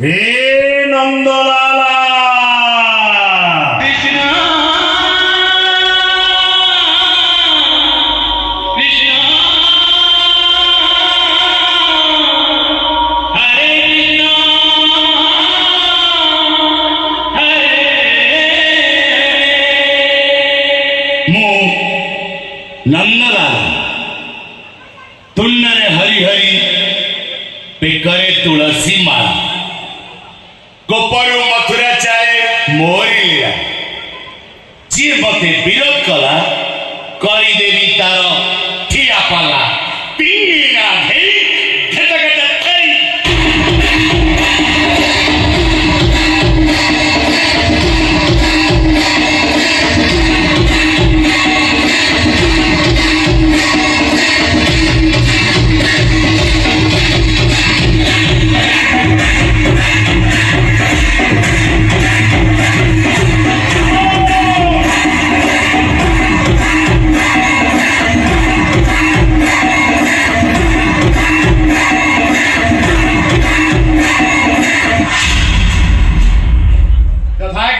हे नंदलाला कृष्ण कृष्ण हरे कृष्ण हरे मु नंदलाला तुन्नरे हरि हरि पेकरे तुळसी माला गोपरू मथुरा चाहे मोरी लीला जी मते विरोध कला